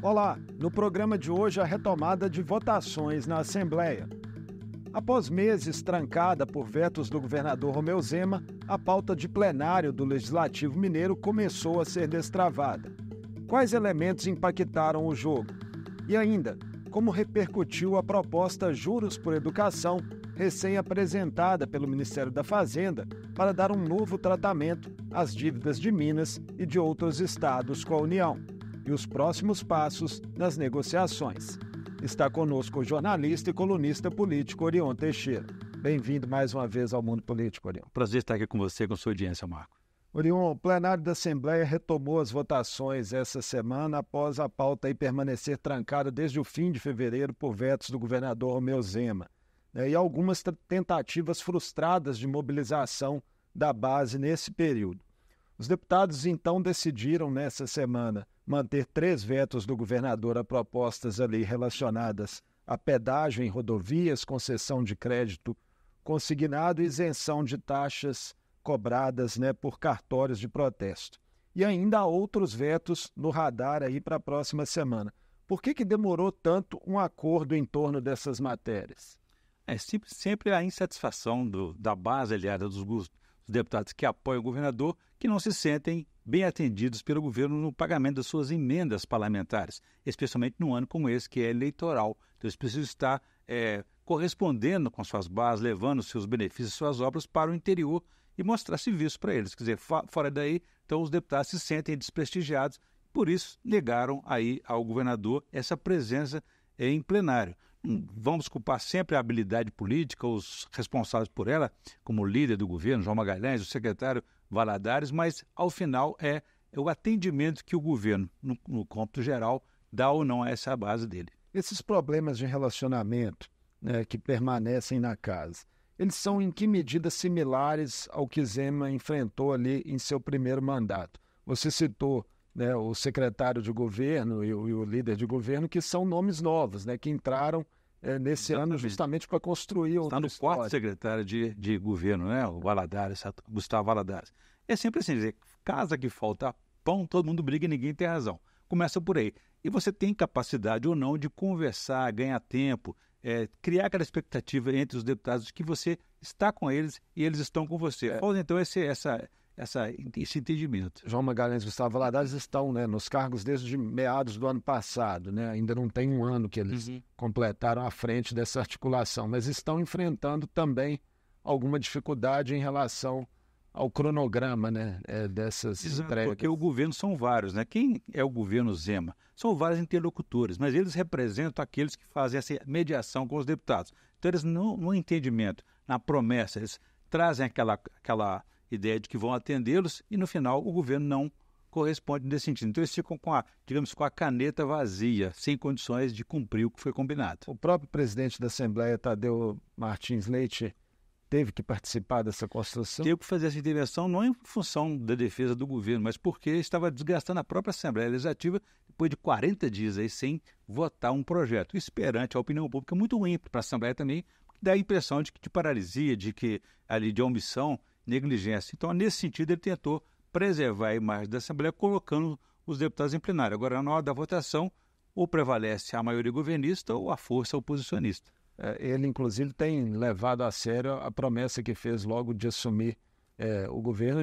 Olá, no programa de hoje a retomada de votações na Assembleia. Após meses trancada por vetos do governador Romeu Zema, a pauta de plenário do Legislativo Mineiro começou a ser destravada. Quais elementos impactaram o jogo? E ainda, como repercutiu a proposta Juros por Educação, recém-apresentada pelo Ministério da Fazenda, para dar um novo tratamento às dívidas de Minas e de outros estados com a União, e os próximos passos nas negociações. Está conosco o jornalista e colunista político Orion Teixeira. Bem-vindo mais uma vez ao Mundo Político, Orion. Prazer estar aqui com você, com sua audiência, Marco. Orion, o plenário da Assembleia retomou as votações essa semana após a pauta permanecer trancada desde o fim de fevereiro por vetos do governador Romeu Zema, e algumas tentativas frustradas de mobilização da base nesse período. Os deputados então decidiram nessa semana manter 3 vetos do governador a propostas ali relacionadas a pedágio em rodovias, concessão de crédito consignado e isenção de taxas cobradas por cartórios de protesto. E ainda há outros vetos no radar aí para a próxima semana. Por que demorou tanto um acordo em torno dessas matérias? Sempre a insatisfação da base aliada dos deputados que apoiam o governador, que não se sentem bem atendidos pelo governo no pagamento das suas emendas parlamentares, especialmente num ano como esse, que é eleitoral. Então, eles precisam estar correspondendo com suas bases, levando seus benefícios, suas obras para o interior e mostrar serviço para eles. Quer dizer, fora daí, então os deputados se sentem desprestigiados, por isso negaram aí ao governador essa presença em plenário. Vamos culpar sempre a habilidade política, os responsáveis por ela, como o líder do governo, João Magalhães, o secretário Valadares, mas, ao final, é o atendimento que o governo, no cômputo geral, dá ou não a essa base dele. Esses problemas de relacionamento que permanecem na casa, eles são em que medida similares ao que Zema enfrentou ali em seu primeiro mandato? Você citou o secretário de governo e o líder de governo, que são nomes novos, que entraram nesse ano justamente para construir outra história. Está no quarto secretário de governo, o Valadares, Gustavo Valadares. É sempre assim, dizer, casa que falta pão, todo mundo briga e ninguém tem razão. Começa por aí. E você tem capacidade ou não de conversar, ganhar tempo, criar aquela expectativa entre os deputados de que você está com eles e eles estão com você. Falta então esse entendimento. João Magalhães e Gustavo Valadares estão nos cargos desde meados do ano passado, ainda não tem um ano que eles completaram à frente dessa articulação, mas estão enfrentando também alguma dificuldade em relação ao cronograma dessas entregas. Porque o governo são vários, Quem é o governo Zema? São vários interlocutores, mas eles representam aqueles que fazem essa mediação com os deputados. Então eles, no entendimento, na promessa, eles trazem aquela ideia de que vão atendê-los e, no final, o governo não corresponde nesse sentido. Então, eles ficam com a caneta vazia, sem condições de cumprir o que foi combinado. O próprio presidente da Assembleia, Tadeu Martins Leite, teve que participar dessa construção? Teve que fazer essa intervenção não em função da defesa do governo, mas porque estava desgastando a própria Assembleia Legislativa depois de 40 dias aí sem votar um projeto. Isso perante a opinião pública muito ruim para a Assembleia também, dá a impressão de paralisia, de omissão, negligência. Então, nesse sentido, ele tentou preservar a imagem da Assembleia colocando os deputados em plenário. Agora, na hora da votação, ou prevalece a maioria governista ou a força oposicionista. Ele, inclusive, tem levado a sério a promessa que fez logo de assumir o governo,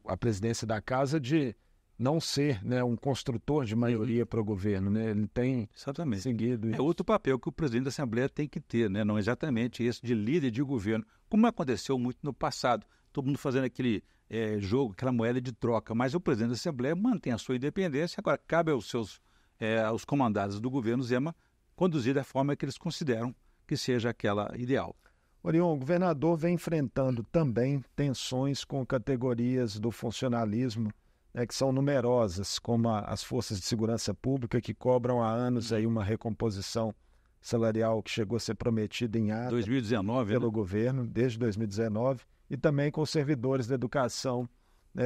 a presidência da casa, de não ser um construtor de maioria para o governo. Ele tem seguido isso. É outro papel que o presidente da Assembleia tem que ter, não exatamente esse de líder de governo, como aconteceu muito no passado, todo mundo fazendo aquele jogo, aquela moeda de troca, mas o presidente da Assembleia mantém a sua independência. Agora, cabe aos comandados do governo Zema conduzir da forma que eles consideram que seja aquela ideal. Orion, o governador vem enfrentando também tensões com categorias do funcionalismo, que são numerosas, como as forças de segurança pública, que cobram há anos aí uma recomposição salarial que chegou a ser prometida em ata 2019, pelo governo, desde 2019, e também com os servidores da educação,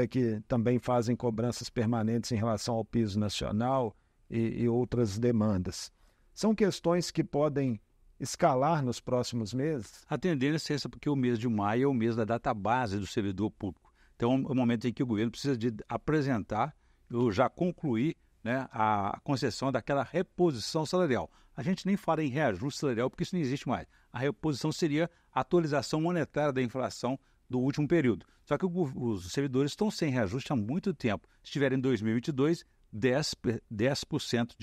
que também fazem cobranças permanentes em relação ao piso nacional e outras demandas. São questões que podem escalar nos próximos meses? A tendência é essa, porque o mês de maio é o mês da data base do servidor público. Então, é o momento em que o governo precisa de apresentar, ou já concluir, né, a concessão daquela reposição salarial. A gente nem fala em reajuste salarial porque isso não existe mais. A reposição seria a atualização monetária da inflação do último período. Só que os servidores estão sem reajuste há muito tempo. Se tiverem em 2022, 10%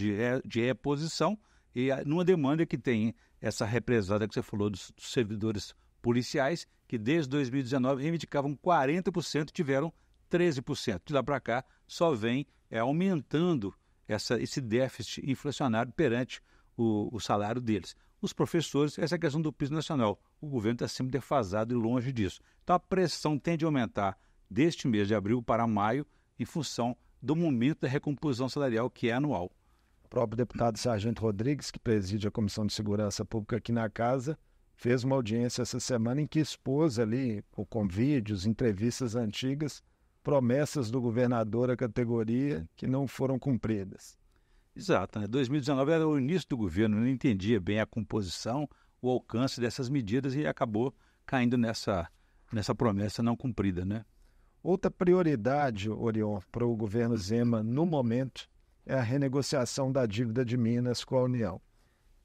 de reposição e numa demanda que tem essa represada que você falou dos servidores policiais, que desde 2019 reivindicavam 40% e tiveram 13%. De lá para cá, só vem aumentando esse déficit inflacionário perante o salário deles. Os professores, essa é a questão do piso nacional. O governo está sempre defasado e longe disso. Então, a pressão tende a aumentar deste mês de abril para maio em função do momento da recomposição salarial, que é anual. O próprio deputado Sargento Rodrigues, que preside a Comissão de Segurança Pública aqui na Casa, fez uma audiência essa semana em que expôs ali, com vídeos, entrevistas antigas, promessas do governador à categoria que não foram cumpridas. Exato, né? 2019 era o início do governo, não entendia bem a composição, o alcance dessas medidas e acabou caindo nessa promessa não cumprida, né? Outra prioridade, Orion, para o governo Zema no momento é a renegociação da dívida de Minas com a União.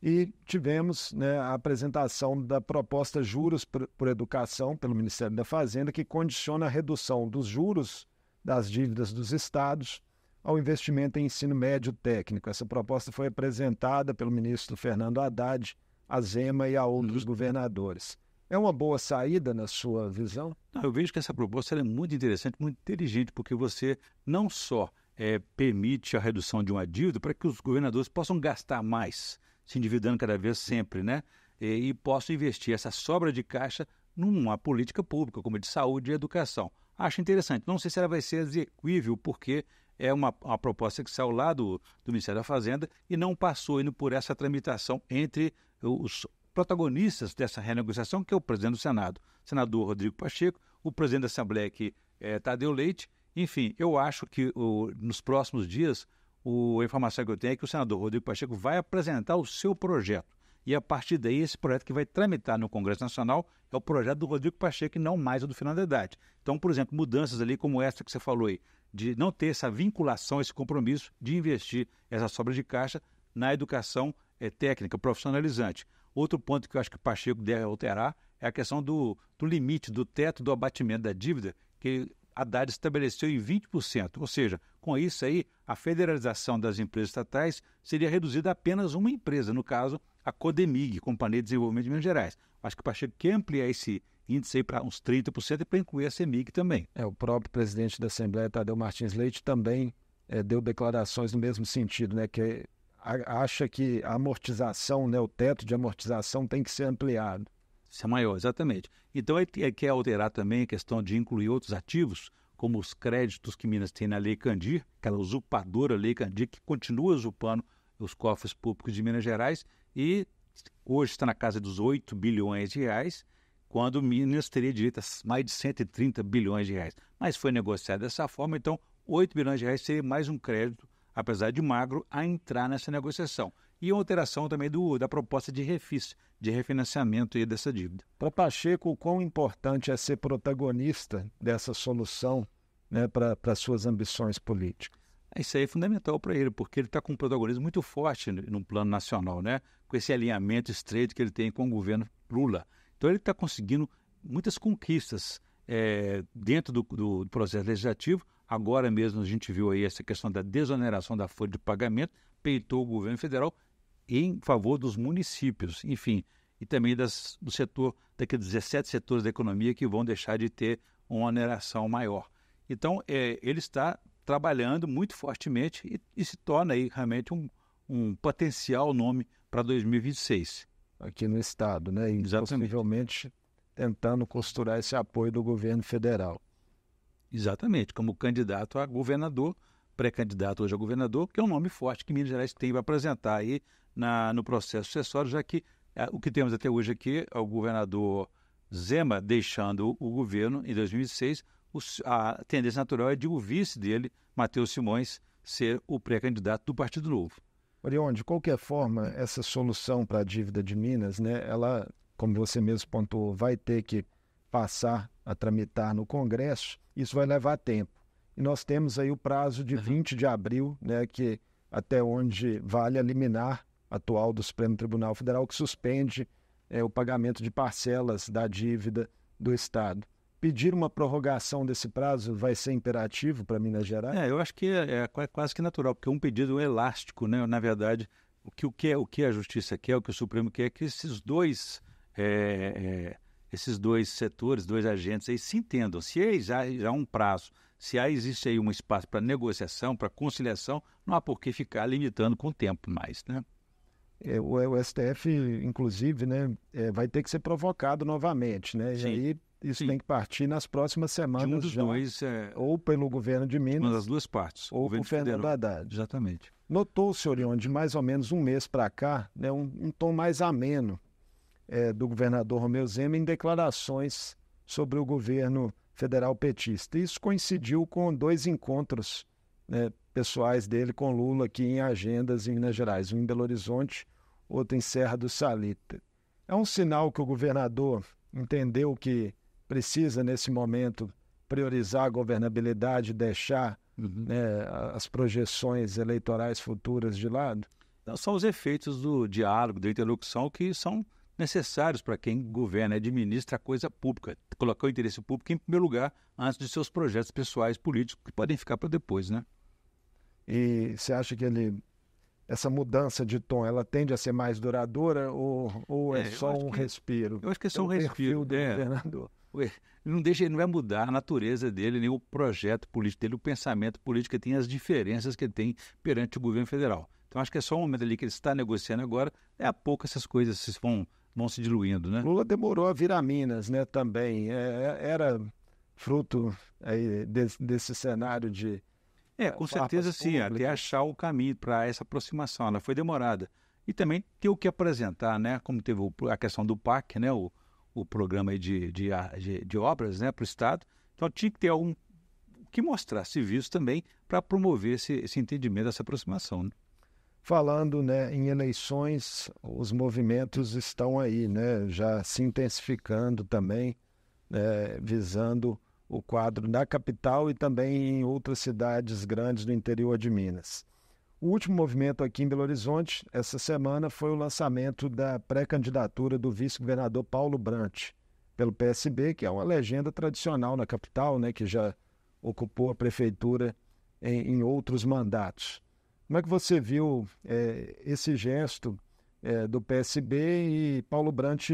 E tivemos, né, a apresentação da proposta Juros por Educação pelo Ministério da Fazenda, que condiciona a redução dos juros das dívidas dos estados ao investimento em ensino médio técnico. Essa proposta foi apresentada pelo ministro Fernando Haddad, a Zema e a outros governadores. É uma boa saída na sua visão? Não, eu vejo que essa proposta é muito interessante, muito inteligente, porque você não só permite a redução de uma dívida para que os governadores possam gastar mais, se endividando cada vez sempre, né? E possam investir essa sobra de caixa numa política pública, como a de saúde e educação. Acho interessante. Não sei se ela vai ser exequível, porque é uma proposta que saiu lá do Ministério da Fazenda e não passou indo por essa tramitação entre os protagonistas dessa renegociação, que é o presidente do Senado, senador Rodrigo Pacheco, o presidente da Assembleia, que é Tadeu Leite. Enfim, eu acho que nos próximos dias, a informação que eu tenho é que o senador Rodrigo Pacheco vai apresentar o seu projeto. E a partir daí, esse projeto que vai tramitar no Congresso Nacional é o projeto do Rodrigo Pacheco e não mais o do Fernando Haddad. Então, por exemplo, mudanças ali como essa que você falou aí, de não ter essa vinculação, esse compromisso de investir essa sobra de caixa na educação técnica, profissionalizante. Outro ponto que eu acho que o Pacheco deve alterar é a questão do limite, do teto do abatimento da dívida, que Haddad estabeleceu em 20%. Ou seja, com isso aí, a federalização das empresas estatais seria reduzida a apenas uma empresa, no caso, a Codemig, Companhia de Desenvolvimento de Minas Gerais. Acho que o Pacheco quer ampliar esse índice aí para uns 30% e para incluir a CEMIG também. O próprio presidente da Assembleia, Tadeu Martins Leite, também deu declarações no mesmo sentido, né, que acha que a amortização, né, o teto de amortização tem que ser ampliado. Isso é maior, exatamente. Então, ele quer alterar também a questão de incluir outros ativos, como os créditos que Minas tem na Lei Candir, aquela usurpadora Lei Candir, que continua usurpando os cofres públicos de Minas Gerais e hoje está na casa dos 8 bilhões de reais, quando Minas teria direito a mais de 130 bilhões de reais. Mas foi negociado dessa forma, então 8 bilhões de reais seria mais um crédito, apesar de magro, a entrar nessa negociação. E a alteração também da proposta de refis, de refinanciamento aí dessa dívida. Para Pacheco, o quão importante é ser protagonista dessa solução, né, para suas ambições políticas? Isso aí é fundamental para ele, porque ele está com um protagonismo muito forte no plano nacional, né? Com esse alinhamento estreito que ele tem com o governo Lula. Então ele está conseguindo muitas conquistas dentro do processo legislativo. Agora mesmo a gente viu aí essa questão da desoneração da folha de pagamento, peitou o governo federal em favor dos municípios, enfim, e também do setor, daqueles 17 setores da economia que vão deixar de ter uma oneração maior. Então, ele está trabalhando muito fortemente e se torna aí realmente um potencial nome para 2026. Aqui no Estado, né? E possivelmente tentando costurar esse apoio do governo federal. Exatamente, como candidato a governador, pré-candidato hoje a governador, que é um nome forte que Minas Gerais tem para apresentar aí no processo sucessório, já que o que temos até hoje aqui é o governador Zema deixando o governo em 2006, a tendência natural é de o vice dele, Matheus Simões, ser o pré-candidato do Partido Novo. Orion, de qualquer forma, essa solução para a dívida de Minas, né, ela, como você mesmo pontuou, vai ter que passar a tramitar no Congresso, isso vai levar tempo. E nós temos aí o prazo de 20 de abril, né, que até onde vale a liminar atual do Supremo Tribunal Federal, que suspende o pagamento de parcelas da dívida do Estado. Pedir uma prorrogação desse prazo vai ser imperativo para Minas Gerais? Eu acho que é quase que natural, porque é um pedido elástico, né? Na verdade, o que a Justiça quer, o que o Supremo quer, é que esses dois setores, dois agentes aí se entendam. Se já há um prazo, se existe aí um espaço para negociação, para conciliação, não há por que ficar limitando com o tempo mais, né? O STF, inclusive, né, vai ter que ser provocado novamente, né? Sim. E aí isso tem que partir nas próximas semanas de um dos dois, ou pelo governo de Minas, uma das duas partes, ou o Fernando Haddad. Exatamente. Notou-se, Orion, de mais ou menos um mês para cá, né, um tom mais ameno do governador Romeu Zema em declarações sobre o governo federal petista. Isso coincidiu com 2 encontros, né, pessoais dele com Lula aqui em agendas em Minas Gerais, um em Belo Horizonte, outro em Serra do Salita. É um sinal que o governador entendeu que precisa, nesse momento, priorizar a governabilidade, deixar né, as projeções eleitorais futuras de lado? Não, são os efeitos do diálogo, da interlocução, que são necessários para quem governa, administra a coisa pública, colocar o interesse público em primeiro lugar antes de seus projetos pessoais políticos, que podem ficar para depois, né? E você acha que essa mudança de tom, ela tende a ser mais duradoura ou é só um respiro? Eu acho que é só um respiro do governador. Ele não vai mudar a natureza dele, nem o projeto político dele, o pensamento político, que tem as diferenças que ele tem perante o governo federal. Então acho que é só um momento ali que ele está negociando agora, a pouco essas coisas vão se diluindo, né? Lula demorou a vir a Minas, né, também. Era fruto aí desse cenário de... Com certeza sim, até achar o caminho para essa aproximação. Ela foi demorada. E também ter o que apresentar, né? Como teve a questão do PAC, né? O programa aí de obras, né? Para o Estado. Então tinha que ter algum que mostrar serviço também para promover esse entendimento, essa aproximação, né? Falando, né, em eleições, os movimentos estão aí, né? Já se intensificando também, né, visando o quadro da capital e também em outras cidades grandes do interior de Minas. O último movimento aqui em Belo Horizonte, essa semana, foi o lançamento da pré-candidatura do vice-governador Paulo Brant, pelo PSB, que é uma legenda tradicional na capital, né, que já ocupou a prefeitura em outros mandatos. Como é que você viu esse gesto do PSB e Paulo Brant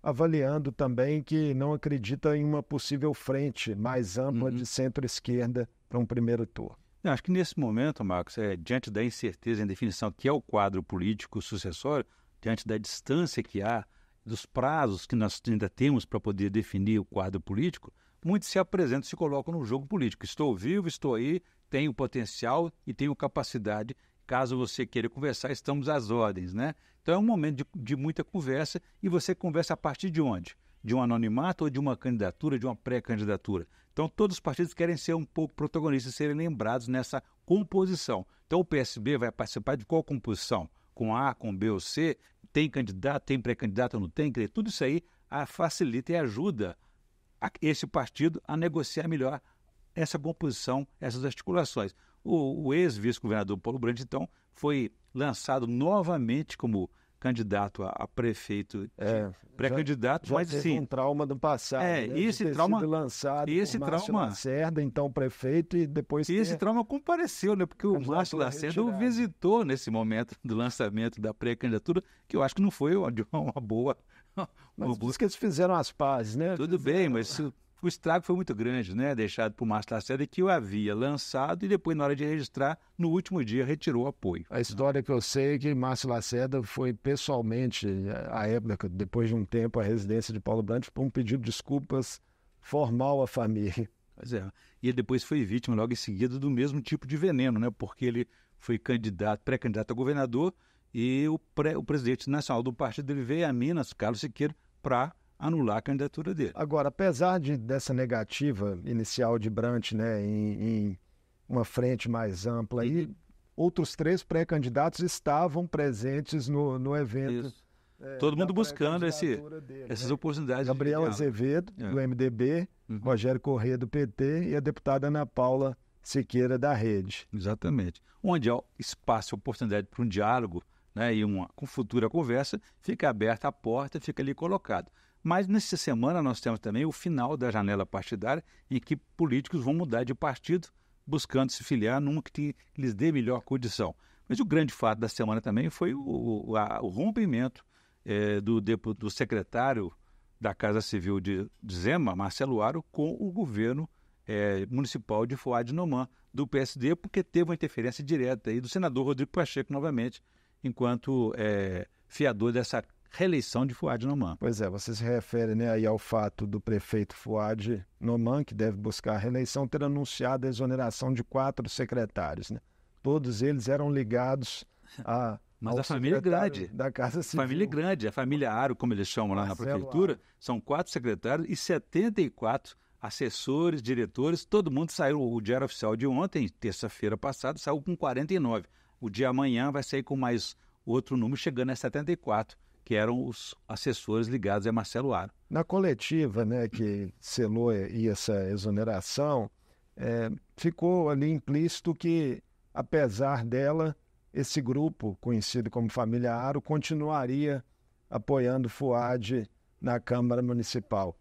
avaliando também que não acredita em uma possível frente mais ampla de centro-esquerda para um primeiro turno? Eu acho que nesse momento, Marcos, diante da incerteza em definição que é o quadro político sucessório, diante da distância que há, dos prazos que nós ainda temos para poder definir o quadro político, muitos se apresentam, se colocam no jogo político. Estou vivo, estou aí, tenho potencial e tenho capacidade. Caso você queira conversar, estamos às ordens, né? Então é um momento de muita conversa, e você conversa a partir de onde? De um anonimato ou de uma candidatura, de uma pré-candidatura? Então todos os partidos querem ser um pouco protagonistas, serem lembrados nessa composição. Então o PSB vai participar de qual composição? Com A, com B ou C? Tem candidato, tem pré-candidato ou não tem? Tudo isso aí facilita e ajuda esse partido a negociar melhor essa composição, essas articulações. O ex-vice-governador Paulo Brant, então, foi lançado novamente como candidato a prefeito, pré-candidato, mas teve um trauma do passado, né? Esse trauma sido lançado esse por Márcio trauma Lacerda, então prefeito, e depois esse trauma compareceu, né? Porque o Márcio Lacerda o visitou nesse momento do lançamento da pré-candidatura, que eu acho que não foi uma boa. Mas diz que eles fizeram as pazes, né? Tudo bem, mas o estrago foi muito grande, né? Deixado por Márcio Lacerda, que o havia lançado e depois, na hora de registrar, no último dia, retirou o apoio. A história que eu sei é que Márcio Lacerda foi pessoalmente, à época, depois de um tempo, à residência de Paulo Brant, por um pedido de desculpas formal à família. Pois é. E ele depois foi vítima, logo em seguida, do mesmo tipo de veneno, né? Porque ele foi pré-candidato a governador, e o presidente nacional do partido dele veio a Minas, Carlos Siqueira, para anular a candidatura dele. Agora, apesar dessa negativa inicial de Brant, né, em uma frente mais ampla, aí, outros 3 pré-candidatos estavam presentes no evento. Isso. Todo mundo buscando essas oportunidades. Gabriel Azevedo, do MDB, Rogério Corrêa, do PT, e a deputada Ana Paula Siqueira da Rede. Exatamente. Onde há espaço e oportunidade para um diálogo, né, e com futura conversa, fica aberta a porta, fica ali colocado. Mas nessa semana nós temos também o final da janela partidária, em que políticos vão mudar de partido, buscando se filiar num que lhes dê melhor condição. Mas o grande fato da semana também foi o rompimento do secretário da Casa Civil de Zema, Marcelo Aro, com o governo municipal de Fuad Noman, do PSD, porque teve uma interferência direta aí do senador Rodrigo Pacheco novamente, enquanto fiador dessa reeleição de Fuad Noman. Pois é, você se refere, né, aí ao fato do prefeito Fuad Noman, que deve buscar a reeleição, ter anunciado a exoneração de 4 secretários, né? Todos eles eram ligados a... Mas a família é grande. Da Casa Civil. Família grande, a família Aro, como eles chamam lá na prefeitura, são 4 secretários e 74 assessores, diretores, todo mundo saiu. O Diário Oficial de ontem, terça-feira passada, saiu com 49. O de amanhã vai sair com mais outro número, chegando a 74, que eram os assessores ligados a Marcelo Aro. Na coletiva, né, que selou essa exoneração, ficou ali implícito que, apesar dela, esse grupo, conhecido como Família Aro, continuaria apoiando Fuad na Câmara Municipal.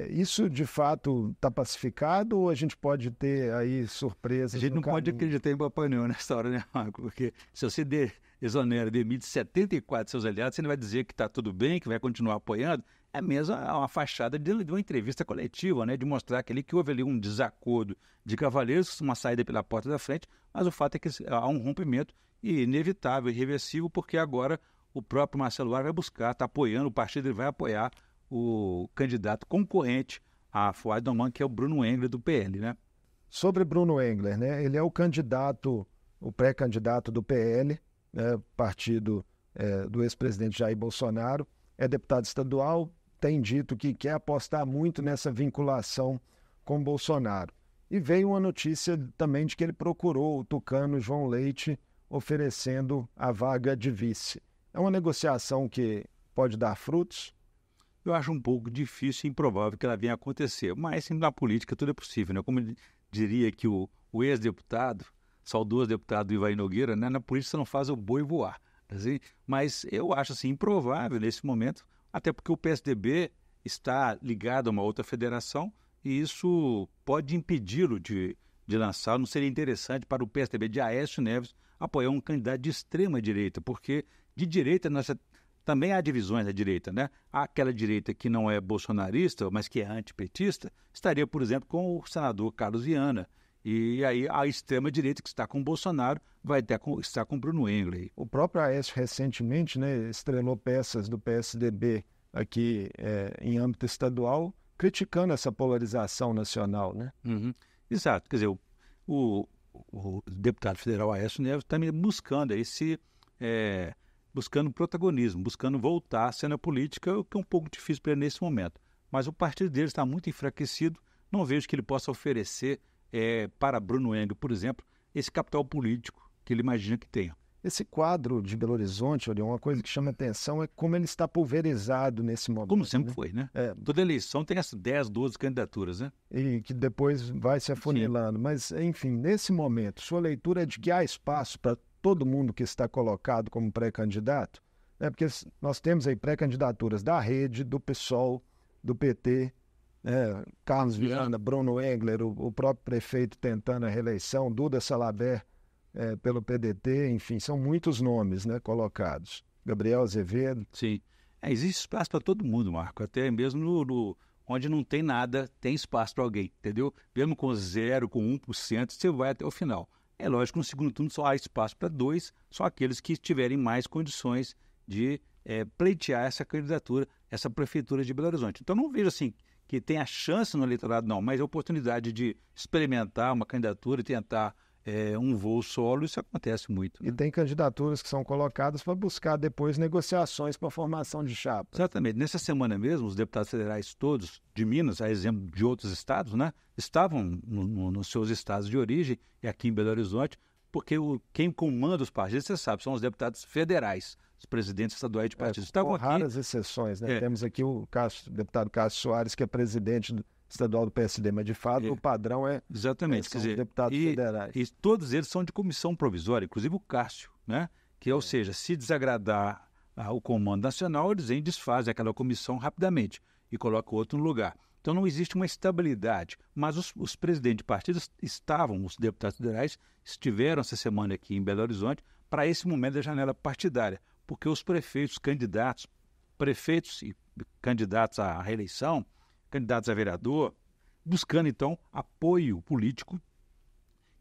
Isso, de fato, está pacificado ou a gente pode ter aí surpresas? A gente não pode acreditar em Papai Noel nessa hora, né, Marco? Porque se você exonera, demite 74 seus aliados, você não vai dizer que está tudo bem, que vai continuar apoiando. É mesmo uma fachada de uma entrevista coletiva, né, de mostrar que houve ali um desacordo de cavalheiros, uma saída pela porta da frente, mas o fato é que há um rompimento inevitável, irreversível, porque agora o próprio Marcelo Aro vai buscar, está apoiando, o partido ele vai apoiar o candidato concorrente a Fuad Noman, que é o Bruno Engler, do PL, né? Sobre Bruno Engler, né? Ele é o pré-candidato do PL, né? Partido do ex-presidente Jair Bolsonaro, é deputado estadual, tem dito que quer apostar muito nessa vinculação com Bolsonaro. E veio uma notícia também de que ele procurou o tucano João Leite, oferecendo a vaga de vice. É uma negociação que pode dar frutos? Eu acho um pouco difícil e improvável que ela venha a acontecer, mas na política tudo é possível, né? Como diria que o ex-deputado, saudoso deputado Ivair Nogueira, né? Na política você não faz o boi voar. Assim, mas eu acho assim, improvável nesse momento, até porque o PSDB está ligado a uma outra federação e isso pode impedi-lo de lançar. Não seria interessante para o PSDB de Aécio Neves apoiar um candidato de extrema-direita, porque de direita também há divisões da direita, né? Aquela direita que não é bolsonarista, mas que é antipetista, estaria, por exemplo, com o senador Carlos Viana. E aí a extrema-direita que está com o Bolsonaro vai estar com o Bruno Engler. O próprio Aécio recentemente, né, estrelou peças do PSDB aqui em âmbito estadual, criticando essa polarização nacional, né? Uhum. Exato. Quer dizer, o deputado federal Aécio Neves está buscando buscando protagonismo, buscando voltar à cena política, o que é um pouco difícil para ele nesse momento. Mas o partido dele está muito enfraquecido, não vejo que ele possa oferecer para Bruno Engler, por exemplo, esse capital político que ele imagina que tenha. Esse quadro de Belo Horizonte, uma coisa que chama atenção é como ele está pulverizado nesse momento. Como sempre foi, né? Toda eleição tem essas 10, 12 candidaturas, né? E que depois vai se afunilando. Sim. Mas, enfim, nesse momento, sua leitura é de que há espaço para todo mundo que está colocado como pré-candidato? Porque nós temos aí pré-candidaturas da Rede, do PSOL, do PT, Carlos Viana, Bruno Engler, o próprio prefeito tentando a reeleição, Duda Salabert pelo PDT, enfim, são muitos nomes, né, colocados. Gabriel Azevedo. Sim, existe espaço para todo mundo, Marco, até mesmo onde não tem nada, tem espaço para alguém, entendeu? Mesmo com 0, com 1%, você vai até o final. É lógico que no segundo turno só há espaço para 2, só aqueles que tiverem mais condições de pleitear essa candidatura, essa prefeitura de Belo Horizonte. Então não vejo assim que tem a chance no eleitorado, não, mas a oportunidade de experimentar uma candidatura e tentar um voo solo, isso acontece muito. Né? E tem candidaturas que são colocadas para buscar depois negociações para a formação de chapa. Exatamente. Nessa semana mesmo, os deputados federais todos de Minas, a exemplo de outros estados, né, estavam nos seus estados de origem e aqui em Belo Horizonte, porque quem comanda os partidos, você sabe, são os deputados federais, os presidentes estaduais de partidos. Com raras exceções, né? Temos aqui o deputado Cássio Soares, que é presidente estadual do PSD, mas de fato o padrão exatamente, são os deputados federais. E todos eles são de comissão provisória, inclusive o Cássio, né? Que, ou seja, se desagradar o comando nacional, eles desfazem aquela comissão rapidamente e colocam outro no lugar. Então não existe uma estabilidade, mas os presidentes de partidos os deputados federais estiveram essa semana aqui em Belo Horizonte para esse momento da janela partidária, porque os prefeitos e candidatos à reeleição, candidatos a vereador, buscando então apoio político.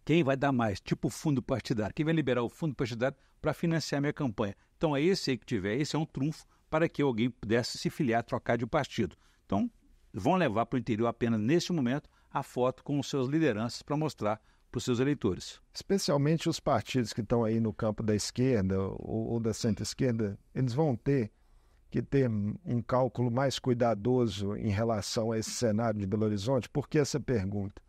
Quem vai dar mais? Tipo fundo partidário. Quem vai liberar o fundo partidário para financiar a minha campanha? Então é esse aí que tiver, esse é um trunfo para que alguém pudesse se filiar, trocar de partido. Então vão levar para o interior apenas neste momento a foto com os seus lideranças para mostrar para os seus eleitores. Especialmente os partidos que estão aí no campo da esquerda ou da centro-esquerda, eles vão ter que ter um cálculo mais cuidadoso em relação a esse cenário de Belo Horizonte. Por que essa pergunta?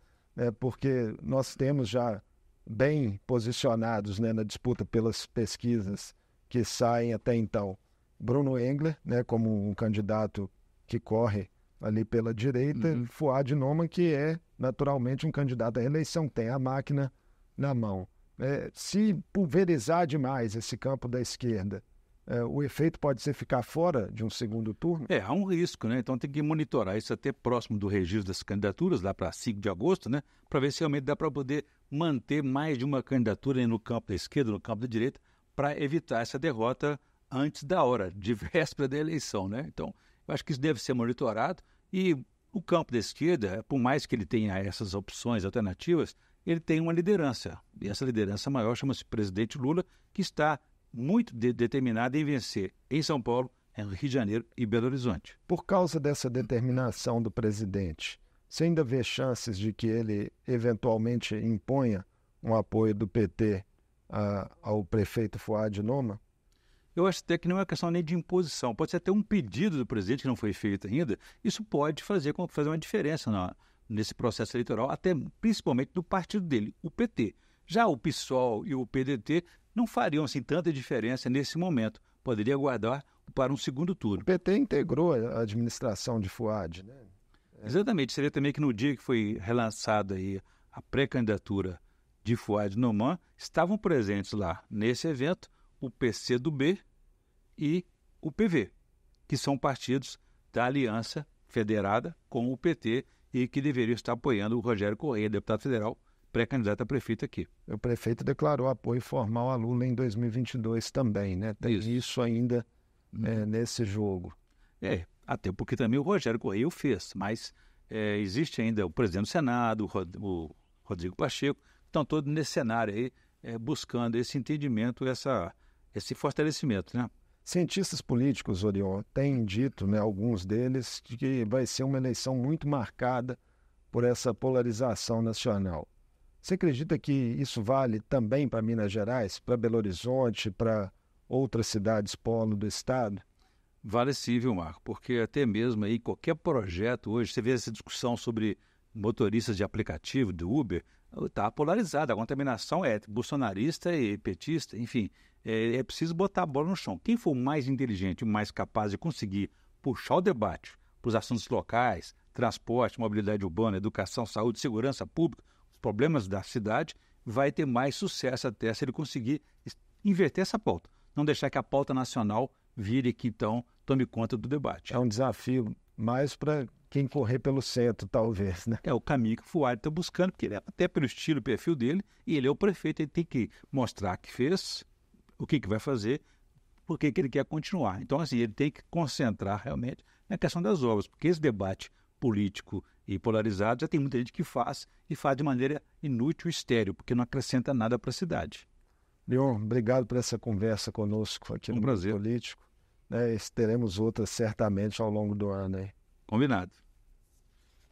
Porque nós temos já bem posicionados, né, na disputa pelas pesquisas que saem até então, Bruno Engler, né, como um candidato que corre ali pela direita, Fouad Noman, que é naturalmente um candidato à reeleição, tem a máquina na mão. Se pulverizar demais esse campo da esquerda, o efeito pode ser ficar fora de um segundo turno? Há um risco, né? Então tem que monitorar isso até próximo do registro das candidaturas, lá para 5 de agosto, né? Para ver se realmente dá para poder manter mais de uma candidatura no campo da esquerda, no campo da direita, para evitar essa derrota antes da hora, de véspera da eleição, né? Então, eu acho que isso deve ser monitorado e o campo da esquerda, por mais que ele tenha essas opções alternativas, ele tem uma liderança. E essa liderança maior chama-se presidente Lula, que está muito determinado em vencer em São Paulo, em Rio de Janeiro e Belo Horizonte. Por causa dessa determinação do presidente, você ainda vê chances de que ele eventualmente imponha um apoio do PT ao prefeito Fouad Noman? Eu acho até que não é uma questão nem de imposição. Pode ser até um pedido do presidente que não foi feito ainda. Isso pode fazer uma diferença nesse processo eleitoral, até principalmente do partido dele, o PT. Já o PSOL e o PDT não fariam assim tanta diferença nesse momento. Poderia aguardar para um segundo turno. O PT integrou a administração de Fouad, né? Exatamente. Seria também que no dia que foi relançada aí a pré-candidatura de Fouad Noman, estavam presentes lá nesse evento o PCdoB e o PV, que são partidos da aliança federada com o PT e que deveriam estar apoiando o Rogério Correia, deputado federal, pré-candidato a prefeito aqui. O prefeito declarou apoio formal a Lula em 2022 também, né? Tem isso ainda nesse jogo. Até porque também o Rogério Correia o fez, mas existe ainda o presidente do Senado, o Rodrigo Pacheco, estão todos nesse cenário aí, buscando esse entendimento, esse fortalecimento, né? Cientistas políticos, Orion, têm dito, né, alguns deles, que vai ser uma eleição muito marcada por essa polarização nacional. Você acredita que isso vale também para Minas Gerais, para Belo Horizonte, para outras cidades polo do estado? Vale sim, viu, Marco? Porque até mesmo aí qualquer projeto hoje, você vê essa discussão sobre motoristas de aplicativo, do Uber, está polarizada. A contaminação é bolsonarista e petista, enfim, é preciso botar a bola no chão. Quem for mais inteligente e mais capaz de conseguir puxar o debate para os assuntos locais, transporte, mobilidade urbana, educação, saúde, segurança pública, os problemas da cidade, vai ter mais sucesso até se ele conseguir inverter essa pauta. Não deixar que a pauta nacional vire que então tome conta do debate. É um desafio mais para quem correr pelo centro, talvez, né? É o caminho que o Fouad está buscando, porque ele até pelo estilo, perfil dele, e ele é o prefeito, ele tem que mostrar que fez, o que vai fazer, por que ele quer continuar. Então, assim, ele tem que concentrar realmente na questão das obras, porque esse debate político e polarizado já tem muita gente que faz, e faz de maneira inútil e estéril, porque não acrescenta nada para a cidade. Leon, obrigado por essa conversa conosco aqui no Mundo Político. Teremos outras certamente ao longo do ano aí. Combinado.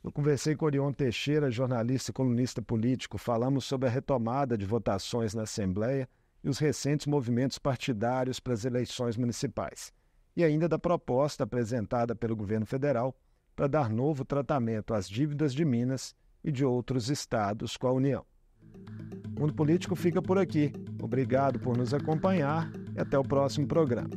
Eu conversei com Orion Teixeira, jornalista e colunista político. Falamos sobre a retomada de votações na Assembleia e os recentes movimentos partidários para as eleições municipais. E ainda da proposta apresentada pelo governo federal para dar novo tratamento às dívidas de Minas e de outros estados com a União. O Mundo Político fica por aqui. Obrigado por nos acompanhar e até o próximo programa.